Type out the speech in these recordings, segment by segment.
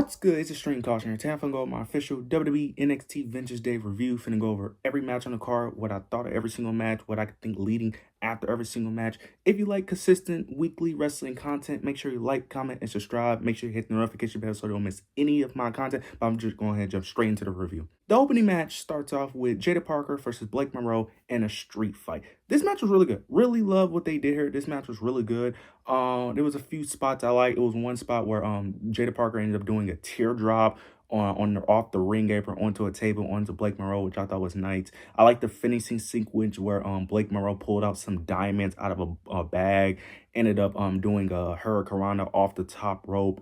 What's good? It's a Stream Caution here. Today I'm finna go over my official WWE NXT Vengeance Day review. Finna go over every match on the card, what I thought of every single match, what I could think leading after every single match. If you like consistent weekly wrestling content, make sure you like, comment, and subscribe. Make sure you hit the notification bell so you don't miss any of my content. But I'm just going ahead and jump straight into the review. The opening match starts off with Jada Parker versus Blake Monroe in a street fight. This match was really good. Really love what they did here. This match was really good. There was a few spots I liked. It was one spot where Jada Parker ended up doing a teardrop off the ring apron onto a table onto Blake Monroe, which I thought was nice. I like the finishing sequence where Blake Monroe pulled out some diamonds out of a bag, ended up doing a hurricanrana off the top rope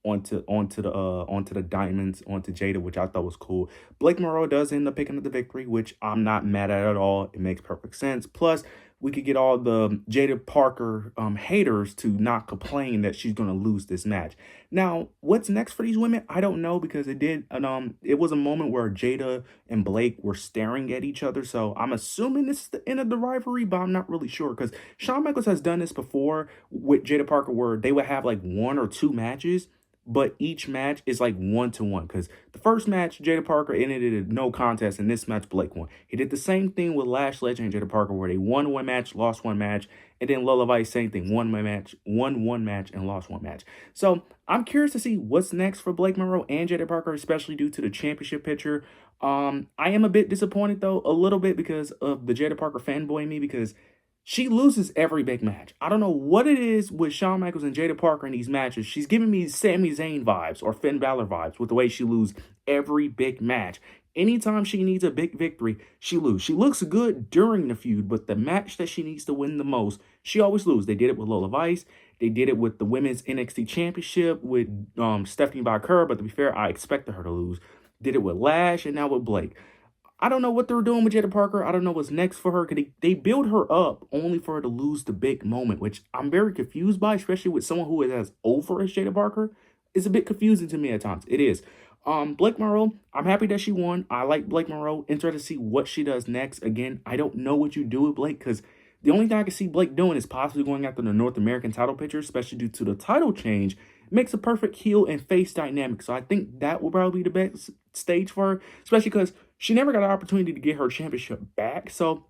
onto the diamonds onto Jada, which I thought was cool. Blake Monroe does end up picking up the victory, which I'm not mad at all. It makes perfect sense. Plus, we could get all the Jada Parker haters to not complain that she's going to lose this match. Now, what's next for these women? I don't know, because it was a moment where Jada and Blake were staring at each other. So I'm assuming this is the end of the rivalry, but I'm not really sure, because Shawn Michaels has done this before with Jada Parker where they would have like 1 or 2 matches, but each match is like 1-to-1, because the first match, Jada Parker ended it in no contest, and this match, Blake won. He did the same thing with Lash Legend and Jada Parker, where they won 1 match, lost 1 match, and then Lola Vice, same thing, won 1 match, and lost 1 match. So I'm curious to see what's next for Blake Monroe and Jada Parker, especially due to the championship picture. I am a bit disappointed, though, a little bit, because of the Jada Parker fanboy in me, because she loses every big match. I don't know what it is with Shawn Michaels and Jada Parker in these matches. She's giving me Sami Zayn vibes or Finn Balor vibes with the way she loses every big match. Anytime she needs a big victory, she loses. She looks good during the feud, but the match that she needs to win the most, she always loses. They did it with Lola Vice. They did it with the Women's NXT Championship with Stephanie Bakura, but to be fair, I expected her to lose. Did it with Lash, and now with Blake. I don't know what they're doing with Jada Parker. I don't know what's next for her, because they build her up only for her to lose the big moment, which I'm very confused by, especially with someone who is as over as Jada Parker. It's a bit confusing to me at times. It is. Blake Monroe, I'm happy that she won. I like Blake Monroe. Interested to see what she does next. Again, I don't know what you do with Blake, because the only thing I can see Blake doing is possibly going after the North American title picture, especially due to the title change. Makes a perfect heel and face dynamic. So I think that will probably be the best stage for her, especially because she never got an opportunity to get her championship back. So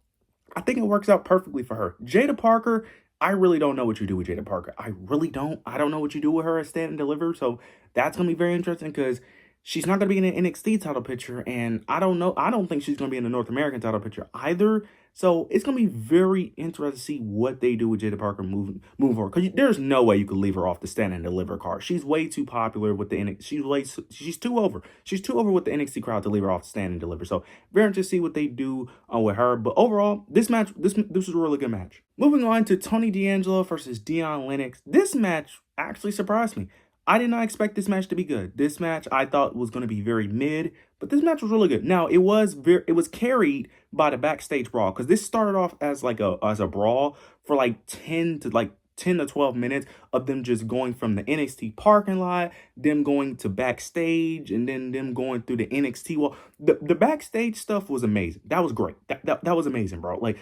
I think it works out perfectly for her. Jada Parker, I really don't know what you do with Jada Parker. I really don't. I don't know what you do with her as Stand and Deliver. So that's going to be very interesting, because she's not going to be in an NXT title picture, and I don't know. I don't think she's going to be in the North American title picture either. So it's going to be very interesting to see what they do with Jada Parker move forward, because there's no way you could leave her off the Stand and Deliver card. She's way too popular with the NXT. She's too over. She's too over with the NXT crowd to leave her off the Stand and Deliver. So very interesting to see what they do with her. But overall, this match, this was a really good match. Moving on to Tony D'Angelo versus Dion Lennox. This match actually surprised me. I did not expect this match to be good. This match I thought was going to be very mid, but this match was really good. Now, it was carried by the backstage brawl, because this started off as like a brawl for like 10 to 12 minutes of them just going from the NXT parking lot, them going to backstage, and then them going through the NXT wall. The backstage stuff was amazing. That was great. That was amazing, bro. Like,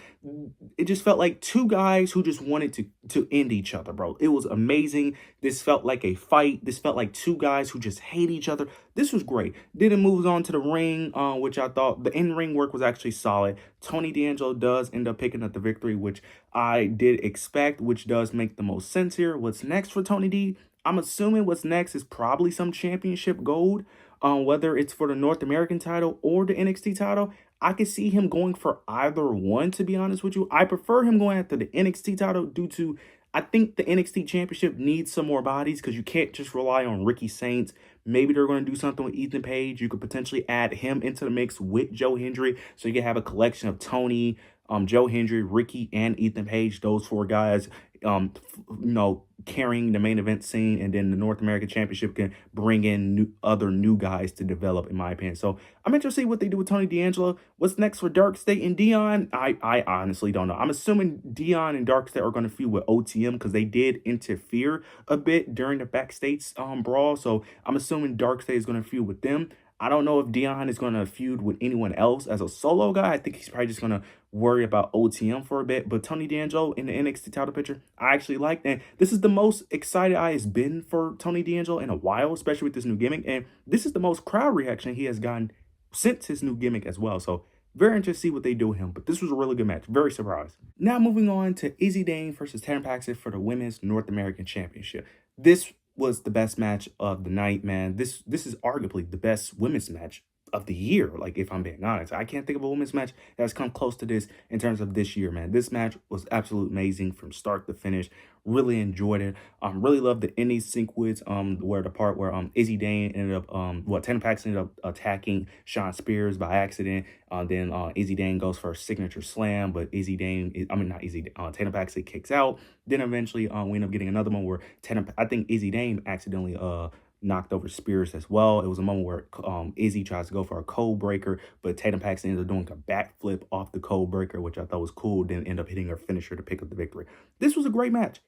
it just felt like 2 guys who just wanted to end each other, bro. It was amazing. This felt like a fight. This felt like 2 guys who just hate each other. This was great. Then it moves on to the ring, which I thought the in-ring work was actually solid. Tony D'Angelo does end up picking up the victory, which I did expect, which does make the most sense here. What's next for Tony D? I'm assuming what's next is probably some championship gold, whether it's for the North American title or the NXT title. I could see him going for either one, to be honest with you. I prefer him going after the NXT title due to, I think the NXT championship needs some more bodies, because you can't just rely on Ricky Saints. Maybe they're going to do something with Ethan Page. You could potentially add him into the mix with Joe Hendry, so you can have a collection of Tony, Joe Hendry, Ricky, and Ethan Page. Those 4 guys, carrying the main event scene, and then the North American Championship can bring in other new guys to develop, in my opinion. So I'm interested to see what they do with Tony D'Angelo. What's next for Dark State and Dion? I honestly don't know. I'm assuming Dion and Dark State are going to feud with OTM, because they did interfere a bit during the backstage brawl. So I'm assuming Dark State is going to feud with them. I don't know if Dion is going to feud with anyone else as a solo guy. I think he's probably just going to worry about OTM for a bit. But Tony D'Angelo in the NXT title picture, I actually like that. This is the most excited I has been for Tony D'Angelo in a while, especially with this new gimmick. And this is the most crowd reaction he has gotten since his new gimmick as well. So very interested to see what they do with him. But this was a really good match. Very surprised. Now moving on to Izzy Dane versus Tatum Paxton for the Women's North American Championship. This was the best match of the night, man. This is arguably the best women's match of the year. Like, if I'm being honest, I can't think of a women's match that's come close to this in terms of this year, man. This match was absolutely amazing from start to finish. Really enjoyed it. Really loved the ending sequence. Where the part where Izzy Dane ended up Tatum Paxton ended up attacking Shawn Spears by accident. Then Izzy Dane goes for a signature slam, but Tatum Paxton kicks out. Then eventually we end up getting another one where I think Izzy Dane accidentally knocked over Spears as well. It was a moment where Izzy tries to go for a code breaker, but Tatum Paxton ends up doing a backflip off the code breaker, which I thought was cool. Then end up hitting her finisher to pick up the victory. This was a great match.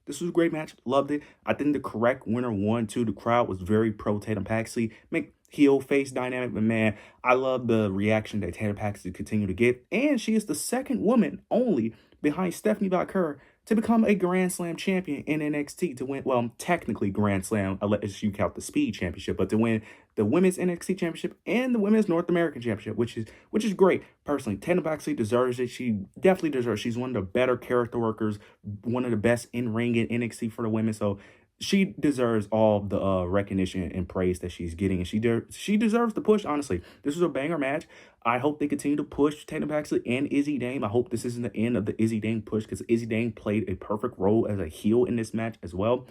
Loved it. I think the correct winner won too. The crowd was very pro Tatum Paxton. Make heel face dynamic, but man, I love the reaction that Tatum Paxton continue to get. And she is the second woman only behind Stephanie Vaquer to become a Grand Slam champion in NXT, to win, well, technically Grand Slam, unless you count the Speed Championship, but to win the Women's NXT Championship and the Women's North American Championship, which is great. Personally, Tatum Paxton deserves it. She definitely deserves it. She's one of the better character workers, one of the best in-ring in NXT for the women, so she deserves all the recognition and praise that she's getting, and she deserves the push, honestly. This was a banger match. I hope they continue to push Tatum Paxton and Izzy Dane. I hope this isn't the end of the Izzy Dane push, because Izzy Dane played a perfect role as a heel in this match as well.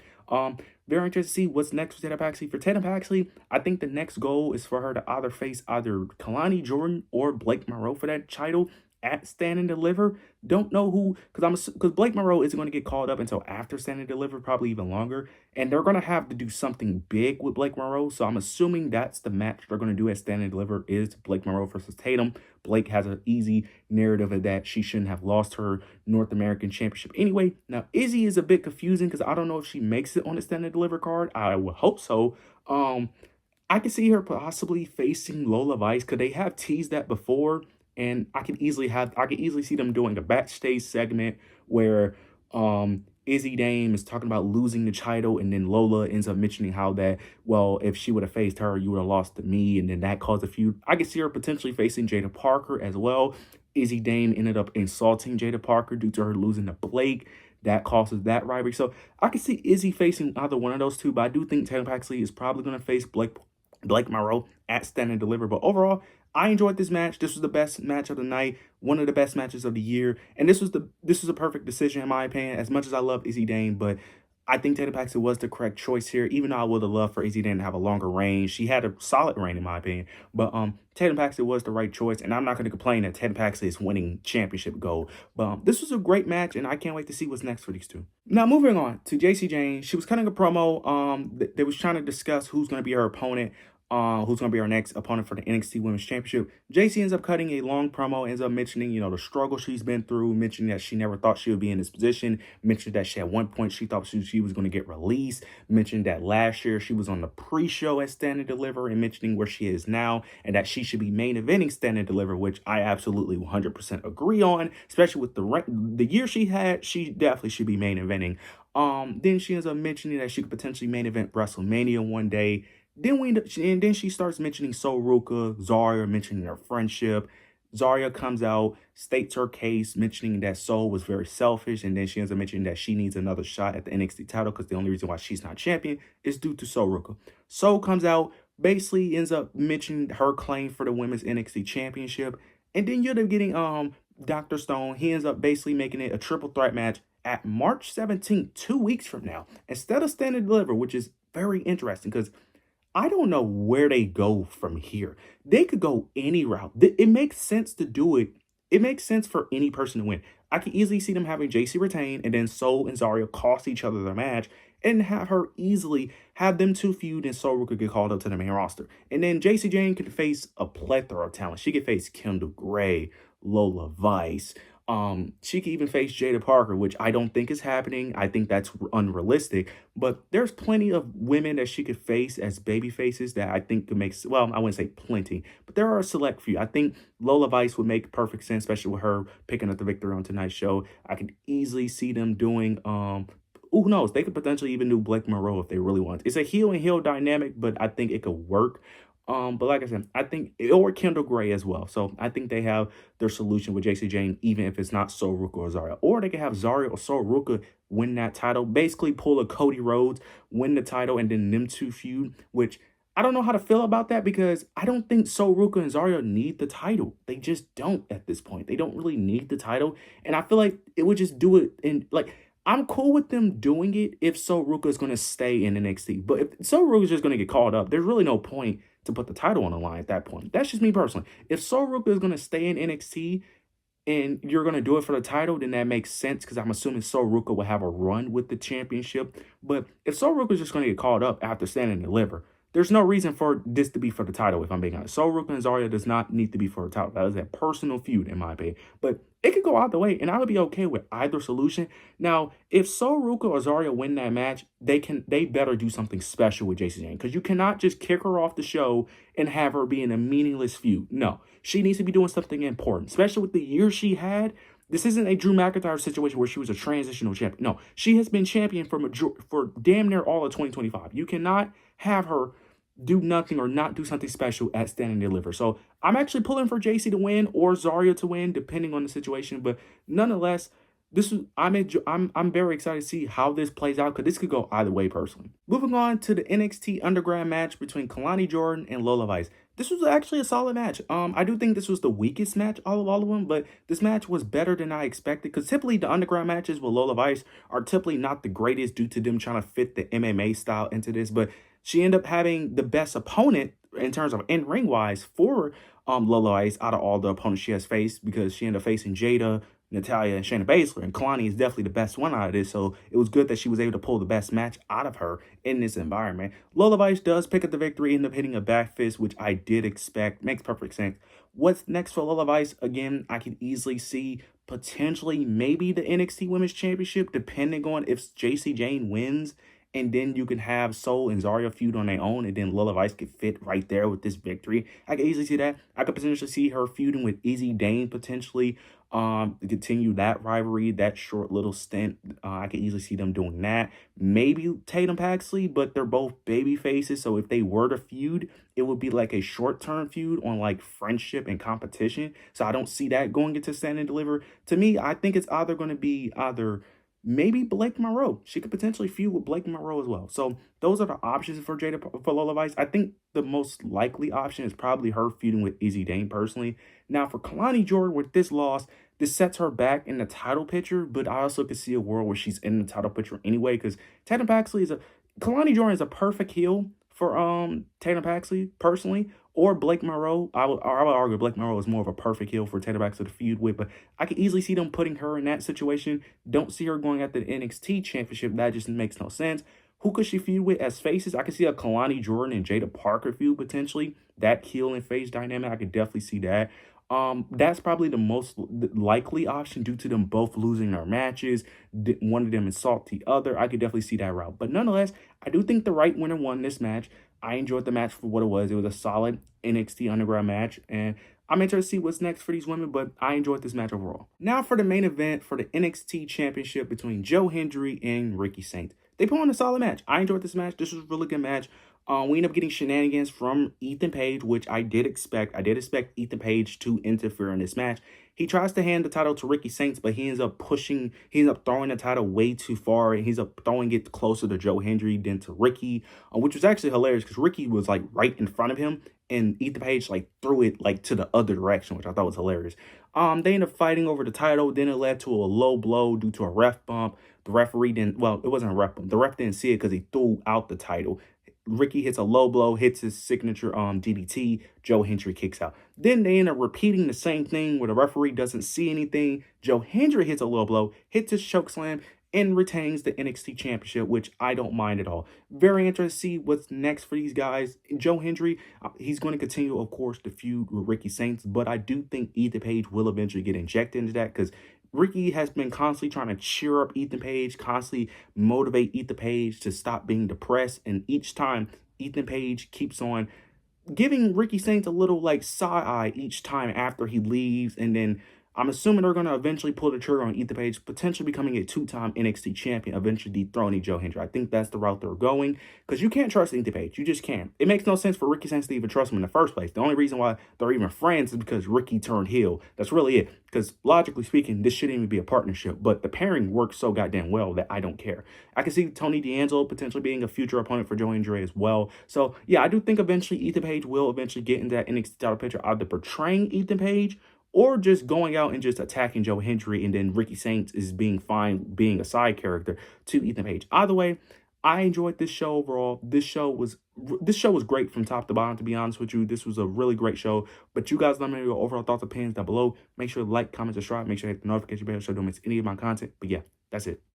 Very interested to see what's next for Tatum Paxton. For Tatum Paxton, I think the next goal is for her to either face either Kalani Jordan or Blake Monroe for that title at Stand and Deliver. Don't know who, because Blake Monroe isn't going to get called up until after Stand and Deliver, probably even longer, and they're going to have to do something big with Blake Monroe, so I'm assuming that's the match they're going to do at Stand and Deliver is Blake Monroe versus Tatum. Blake has an easy narrative of that she shouldn't have lost her North American Championship anyway. Now, Izzy is a bit confusing because I don't know if she makes it on the Stand and Deliver card. I would hope so. I can see her possibly facing Lola Vice, because they have teased that before. And I can easily see them doing a backstage segment where Izzy Dane is talking about losing the title, and then Lola ends up mentioning how that, well, if she would have faced her, you would have lost to me, and then that caused a feud. I can see her potentially facing Jada Parker as well. Izzy Dane ended up insulting Jada Parker due to her losing to Blake. That causes that rivalry. So I can see Izzy facing either one of those two, but I do think Tatum Paxton is probably going to face Blake Monroe at Stand and Deliver. But overall, I enjoyed this match. This was the best match of the night, one of the best matches of the year, and this was a perfect decision in my opinion. As much as I love Izzy Dane, but I think Tatum Paxton was the correct choice here. Even though I would have loved for Izzy Dane to have a longer reign, she had a solid reign in my opinion. But Tatum Paxton was the right choice, and I'm not going to complain that Tatum Paxton is winning championship gold. But this was a great match, and I can't wait to see what's next for these two. Now moving on to JC Jane, she was cutting a promo. They was trying to discuss who's going to be her opponent. Who's going to be our next opponent for the NXT Women's Championship. JC ends up cutting a long promo, ends up mentioning, the struggle she's been through, mentioning that she never thought she would be in this position, mentioned that at one point she thought she was going to get released, mentioned that last year she was on the pre-show at Stand and Deliver, and mentioning where she is now, and that she should be main eventing Stand and Deliver, which I absolutely 100% agree on, especially with the year she had. She definitely should be main eventing. Then she ends up mentioning that she could potentially main event WrestleMania one day. Then she starts mentioning Sol Ruka, Zarya, mentioning their friendship. Zarya comes out, states her case, mentioning that Sol was very selfish, and then she ends up mentioning that she needs another shot at the NXT title because the only reason why she's not champion is due to Sol Ruka. Sol comes out, basically ends up mentioning her claim for the Women's NXT Championship, and then you end up getting Dr. Stone. He ends up basically making it a triple threat match at March 17th, 2 weeks from now, instead of Stand and Deliver, which is very interesting because I don't know where they go from here. They could go any route. It makes sense to do it. It makes sense for any person to win. I can easily see them having JC retain, and then Sol and Zarya cost each other their match, and have her easily have them two feud, and Sol could get called up to the main roster. And then JC Jane could face a plethora of talent. She could face Kendall Gray, Lola Vice, She could even face Jada Parker, which I don't think is happening. I think that's unrealistic. But there's plenty of women that she could face as baby faces that I think could make, well, I wouldn't say plenty, but there are a select few. I think Lola Vice would make perfect sense, especially with her picking up the victory on tonight's show. I could easily see them doing who knows? They could potentially even do Blake Monroe if they really want. It's a heel and heel dynamic, but I think it could work. But like I said, I think, or Kendall Gray as well. So I think they have their solution with JC Jane, even if it's not Sol Ruka or Zarya. Or they can have Zarya or Sol Ruka win that title, basically pull a Cody Rhodes, win the title, and then them two feud, which I don't know how to feel about that because I don't think Sol Ruka and Zarya need the title. They just don't at this point. They don't really need the title. And I feel like it would just do it in like I'm cool with them doing it if Sol Ruka is going to stay in NXT. But if Sol Ruka is just going to get called up, there's really no point to put the title on the line at that point. That's just me personally. If Sol Ruka is going to stay in NXT and you're going to do it for the title, then that makes sense because I'm assuming Sol Ruka will have a run with the championship. But if Sol Ruka is just going to get called up after standing and deliver, there's no reason for this to be for the title, if I'm being honest. Sol Ruka and Zarya does not need to be for the title. That is a personal feud, in my opinion. But it could go either way, and I would be okay with either solution. Now, if Sol Ruka or Zarya win that match, they better do something special with Jacy Jayne, because you cannot just kick her off the show and have her be in a meaningless feud. No, she needs to be doing something important, especially with the year she had. This isn't a Drew McIntyre situation where she was a transitional champion. No, she has been champion for damn near all of 2025. You cannot have her do nothing or not do something special at Stand and Deliver. So I'm actually pulling for JC to win or Zarya to win, depending on the situation. But nonetheless, I'm very excited to see how this plays out because this could go either way personally. Moving on to the NXT Underground match between Kalani Jordan and Lola Vice. This was actually a solid match. I do think this was the weakest match all of them, but this match was better than I expected because typically the Underground matches with Lola Vice are typically not the greatest due to them trying to fit the MMA style into this, but she ended up having the best opponent in terms of in-ring wise for Lola Vice out of all the opponents she has faced because she ended up facing Jada, Natalya, and Shayna Baszler, and Kalani is definitely the best one out of this, so it was good that she was able to pull the best match out of her in this environment. Lola Vice does pick up the victory, end up hitting a back fist, which I did expect. Makes perfect sense. What's next for Lola Vice? Again, I can easily see potentially maybe the NXT Women's Championship, depending on if Jacy Jayne wins, and then you can have Sol and Zarya feud on their own, and then Lola Vice could fit right there with this victory. I can easily see that. I could potentially see her feuding with Izzy Dane potentially, continue that rivalry, that short little stint. I could easily see them doing that. Maybe Tatum Paxley, but they're both baby faces, so if they were to feud, it would be like a short-term feud on like friendship and competition. So I don't see that going into Stand and Deliver. To me, I think it's either going to be maybe Blake Monroe. She could potentially feud with Blake Monroe as well. So those are the options for for Lola Vice. I think the most likely option is probably her feuding with Izzy Dane personally. Now for Kalani Jordan with this loss, this sets her back in the title picture, but I also could see a world where she's in the title picture anyway, because Tatum Paxley Kalani Jordan is a perfect heel for Tatum Paxley personally, or Blake Monroe. I would argue Blake Monroe is more of a perfect heel for Tatum Paxley to feud with, but I could easily see them putting her in that situation. Don't see her going after the NXT championship. That just makes no sense. Who could she feud with as faces? I could see a Kalani Jordan and Jada Parker feud potentially. That heel and face dynamic, I could definitely see that. That's probably the most likely option due to them both losing their matches. One of them insult the other. I could definitely see that route. But nonetheless, I do think the right winner won this match. I enjoyed the match for what it was. It was a solid NXT Underground match, and I'm interested to see what's next for these women, but I enjoyed this match overall. Now for the main event for the NXT Championship between Joe Hendry and Ricky Saints. They put on a solid match. I enjoyed this match. This was a really good match. We ended up getting shenanigans from Ethan Page, which I did expect. I did expect Ethan Page to interfere in this match. He tries to hand the title to Ricky Saints, but he ends up throwing the title way too far. He ends up throwing it closer to Joe Hendry than to Ricky, which was actually hilarious because Ricky was like right in front of him, and Ethan Page like threw it like to the other direction, which I thought was hilarious. They ended up fighting over the title. Then it led to a low blow due to a ref bump. The referee didn't, well, it wasn't a ref bump. The ref didn't see it because he threw out the title. Ricky hits a low blow, hits his signature DDT. Joe Hendry kicks out. Then they end up repeating the same thing where the referee doesn't see anything. Joe Hendry hits a low blow, hits his choke slam, and retains the NXT Championship, which I don't mind at all. Very interested to see what's next for these guys. Joe Hendry, he's going to continue, of course, to feud with Ricky Saints, but I do think Ethan Page will eventually get injected into that because Ricky has been constantly trying to cheer up Ethan Page, constantly motivate Ethan Page to stop being depressed. And each time, Ethan Page keeps on giving Ricky Saints a little like side eye each time after he leaves. And then I'm assuming they're going to eventually pull the trigger on Ethan Page, potentially becoming a two-time NXT champion, eventually dethroning Joe Hendry. I think that's the route they're going because you can't trust Ethan Page. You just can't. It makes no sense for Ricky Saints to even trust him in the first place. The only reason why they're even friends is because Ricky turned heel. That's really it. Because logically speaking, this shouldn't even be a partnership, but the pairing works so goddamn well that I don't care. I can see Tony D'Angelo potentially being a future opponent for Joe Hendry as well. So yeah, I do think eventually Ethan Page will eventually get into that NXT title picture, either portraying Ethan Page or just going out and just attacking Joe Hendry, and then Ricky Saints is being fine being a side character to Ethan Page. Either way, I enjoyed this show overall. This show was great from top to bottom, to be honest with you. This was a really great show. But you guys let me know your overall thoughts, opinions down below. Make sure to like, comment, subscribe. Make sure to hit the notification bell so you don't miss any of my content. But yeah, that's it.